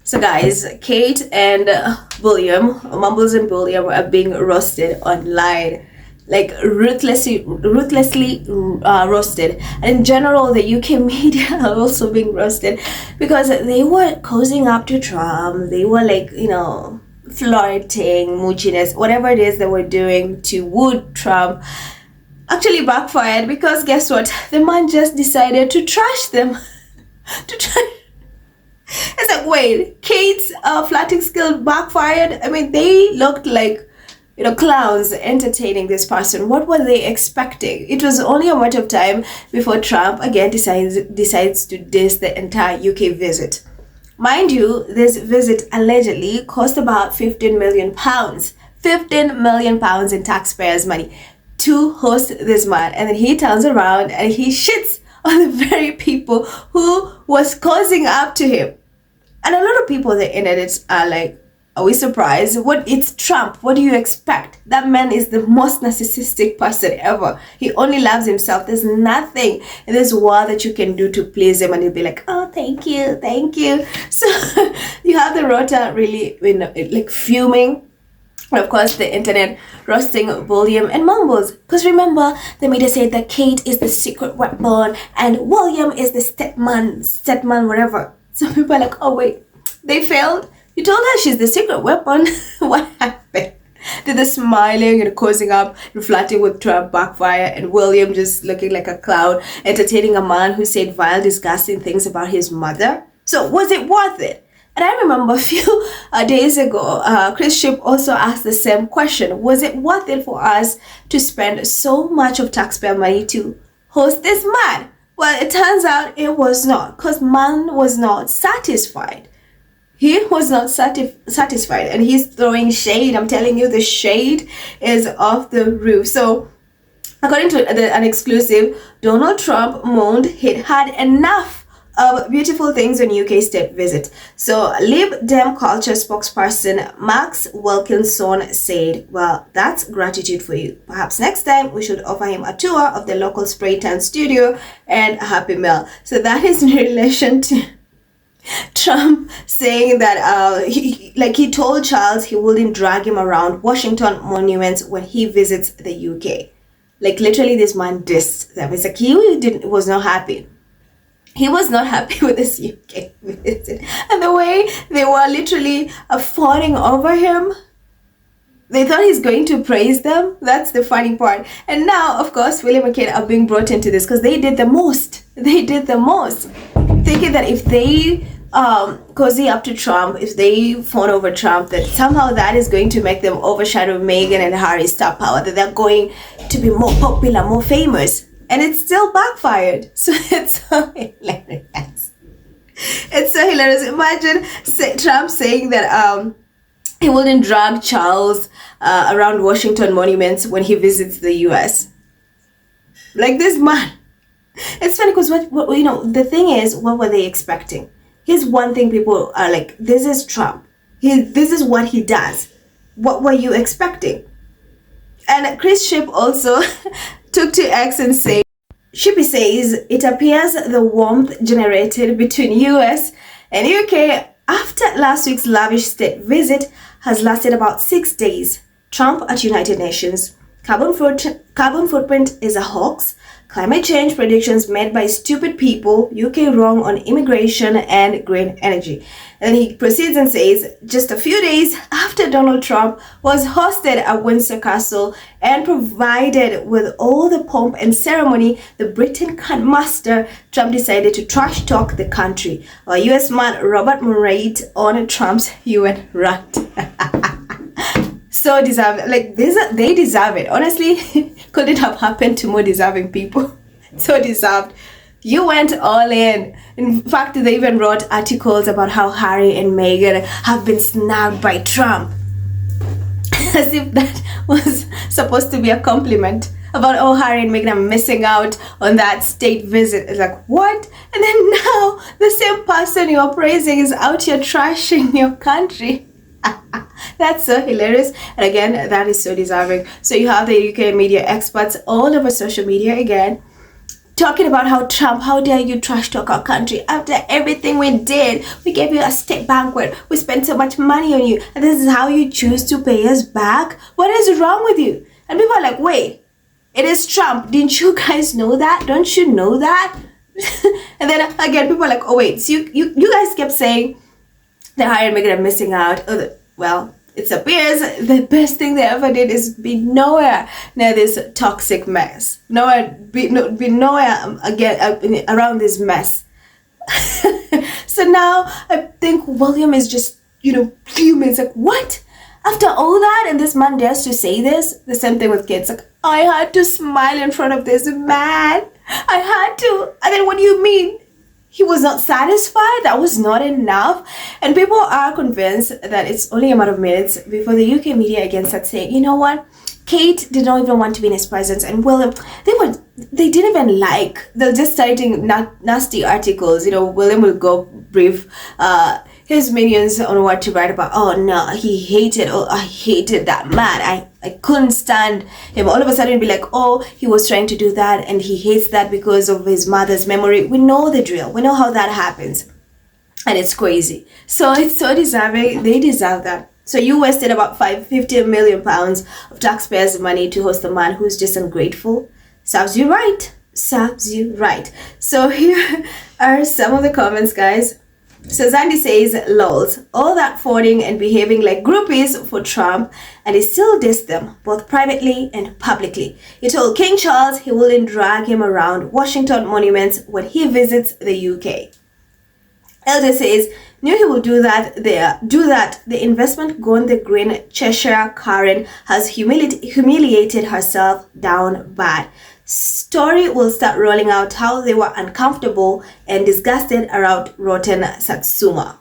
So guys, Kate and William, Mumbles and William, are being roasted online, like ruthlessly roasted. And in general, the UK media are also being roasted because they were cozying up to Trump. They were like, flirting, moochiness, whatever it is they were doing to woo Trump. Actually backfired because guess what? The man just decided to trash them. to trash. It's like, wait, Kate's flirting skill backfired? I mean, they looked like, clowns entertaining this person. What were they expecting? It was only a matter of time before Trump again decides to diss the entire UK visit. Mind you, this visit allegedly cost about £15 million. £15 million in taxpayers' money to host this man. And then he turns around and he shits on the very people who was causing up to him. And a lot of people on the internet are like, are we surprised? It's Trump. What do you expect? That man is the most narcissistic person ever. He only loves himself. There's nothing in this world that you can do to please him. And he'll be like, oh, thank you. So you have the Rota really like fuming. And of course, the internet roasting William and Mumbles. Because remember, the media said that Kate is the secret weapon and William is the stepman, whatever. Some people are like, oh wait, they failed? You told her she's the secret weapon. What happened? Did the smiling and cozying up and flirting with Trump backfire, and William just looking like a clown, entertaining a man who said vile, disgusting things about his mother? So was it worth it? And I remember a few days ago, Chris Ship also asked the same question. Was it worth it for us to spend so much of taxpayer money to host this man? Well, it turns out it was not, because man was not satisfied. He was not satisfied, and he's throwing shade. I'm telling you, the shade is off the roof. So, according to an exclusive, Donald Trump moaned he'd had enough of beautiful things on UK state visit. So, Lib Dem culture spokesperson Max Wilkinson said, well, that's gratitude for you. Perhaps next time we should offer him a tour of the local spray tan studio and a happy meal. So that is in relation to Trump saying that he told Charles he wouldn't drag him around Washington monuments when he visits the UK. Like literally this man dissed them. It's like he was not happy. He was not happy with this UK visit. And the way they were literally fawning over him, they thought he's going to praise them. That's the funny part. And now, of course, William and Kate are being brought into this because they did the most. Thinking that if they cozy up to Trump, if they fawn over Trump, that somehow that is going to make them overshadow Meghan and Harry's star power, that they're going to be more popular, more famous. And it still backfired. So it's so hilarious. It's so hilarious. Imagine Trump saying that he wouldn't drag Charles around Washington monuments when he visits the US. Like this man. It's funny because the thing is, what were they expecting? Here's one thing people are like, this is Trump. This is what he does. What were you expecting? And Chris Ship also took to X and said, Shippy says, it appears the warmth generated between US and UK after last week's lavish state visit has lasted about 6 days. Trump at United Nations. Carbon footprint is a hoax. Climate change predictions made by stupid people. UK wrong on immigration and green energy. And he proceeds and says, just a few days after Donald Trump was hosted at Windsor Castle and provided with all the pomp and ceremony the Britain can muster, Trump decided to trash talk the country. Our US man Robert Murray on Trump's UN rant. So deserved. Like they deserve it. Honestly, couldn't have happened to more deserving people. So deserved. You went all in. In fact, they even wrote articles about how Harry and Meghan have been snubbed by Trump. As if that was supposed to be a compliment. About, oh, Harry and Meghan are missing out on that state visit. It's like, what? And then now, the same person you're praising is out here trashing your country. That's so hilarious. And again, that is so deserving. So you have the UK media experts all over social media again talking about how Trump, how dare you trash talk our country after everything we did. We gave you a state banquet. We spent so much money on you. And this is how you choose to pay us back? What is wrong with you? And people are like, wait, it is Trump. Didn't you guys know that? Don't you know that? And then again, people are like, oh wait, so you guys kept saying the Harry and Meghan are missing out. Well, it appears the best thing they ever did is be nowhere near this toxic mess. Be nowhere again around this mess. So now I think William is just, fuming. It's like, what? After all that, and this man dares to say this? The same thing with kids. Like, I had to smile in front of this man. I had to. And then what do you mean? He was not satisfied? That was not enough? And people are convinced that it's only a matter of minutes before the UK media again start saying, you know what? Kate did not even want to be in his presence, and William, they didn't even like. They're just citing nasty articles. William will go brief his minions on what to write about. Oh no, I hated that man. I couldn't stand him. All of a sudden be like, oh, he was trying to do that and he hates that because of his mother's memory. We know the drill. We know how that happens. And it's crazy. So it's so deserving. They deserve that. So you wasted about 50 million pounds of taxpayers' money to host a man who's just ungrateful. Serves you right. Serves you right. So here are some of the comments, guys. So Zandy says, lols, all that fawning and behaving like groupies for Trump, and he still dissed them, both privately and publicly. He told King Charles he wouldn't drag him around Washington monuments when he visits the UK. Elder says, knew he would do that. The investment gone the green. Cheshire Karen has humiliated herself down bad. Story will start rolling out how they were uncomfortable and disgusted around rotten Satsuma.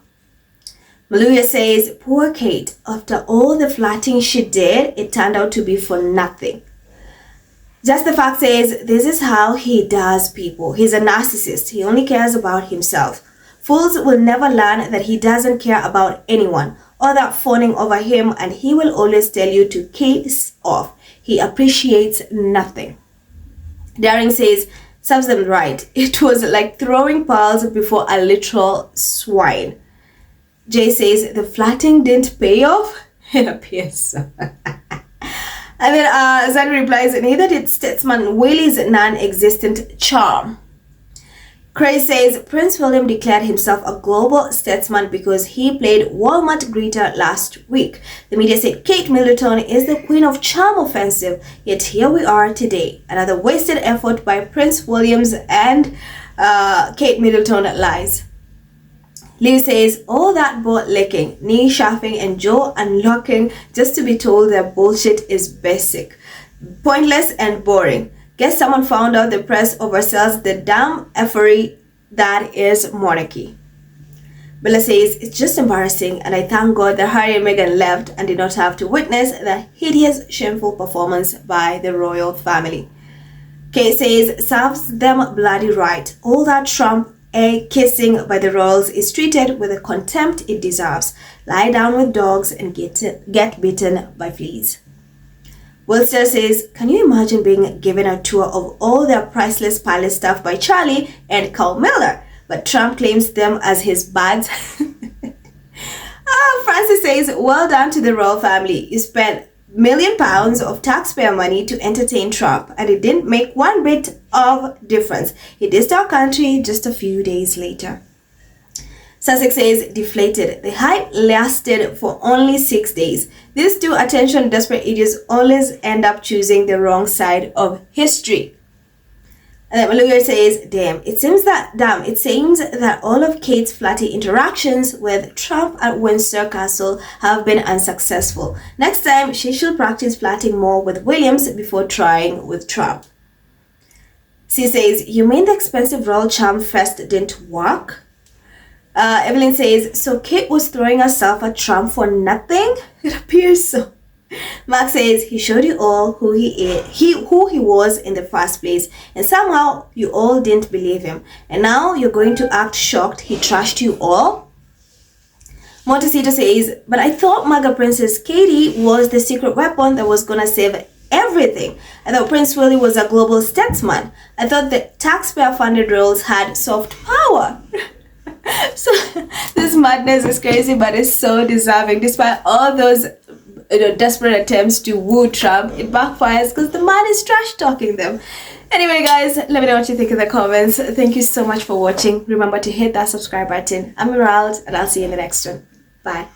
Maluya says, poor Kate, after all the flirting she did, it turned out to be for nothing. Just the fact says, this is how he does people. He's a narcissist. He only cares about himself. Fools will never learn that he doesn't care about anyone or that fawning over him, and he will always tell you to case off. He appreciates nothing. Daring says, serves them right. It was like throwing pearls before a literal swine. Jay says, the flirting didn't pay off? It appears so. And then Zan replies, neither did statesman Willie's non-existent charm. Cray says, Prince William declared himself a global statesman because he played Walmart greeter last week. The media said Kate Middleton is the queen of charm offensive, yet here we are today. Another wasted effort by Prince William's and Kate Middleton lies. Lee says, all that boat licking, knee shuffling, and jaw unlocking just to be told their bullshit is basic, pointless, and boring. Guess someone found out the press oversells the damn effery that is monarchy. Bella says, it's just embarrassing, and I thank God that Harry and Meghan left and did not have to witness the hideous, shameful performance by the royal family. Kay says, serves them bloody right. All that Trump kissing by the royals is treated with the contempt it deserves. Lie down with dogs and get bitten by fleas. Wilster says, can you imagine being given a tour of all their priceless palace stuff by Charlie and Carl Miller? But Trump claims them as his buds. Francis says, well done to the royal family. You spent £1 million of taxpayer money to entertain Trump, and it didn't make one bit of difference. He dissed our country just a few days later. Sussex says, deflated. The hype lasted for only 6 days. These two attention-desperate idiots always end up choosing the wrong side of history. And then Maluya says, it seems that all of Kate's flirty interactions with Trump at Windsor Castle have been unsuccessful. Next time, she should practice flirting more with Williams before trying with Trump. She says, you mean the expensive royal charm fest didn't work? Evelyn says, so Kate was throwing herself at Trump for nothing? It appears so. Mark says, he showed you all who he was in the first place, and somehow you all didn't believe him. And now you're going to act shocked he trashed you all? Montecito says, but I thought Mega Princess Katie was the secret weapon that was going to save everything. I thought Prince Willie was a global statesman. I thought the taxpayer-funded roles had soft power. So this madness is crazy, but it's so deserving. Despite all those desperate attempts to woo Trump, it backfires because the man is trash talking them. Anyway, guys, let me know what you think in the comments. Thank you so much for watching. Remember to hit that subscribe button. I'm Emerald, and I'll see you in the next one. Bye.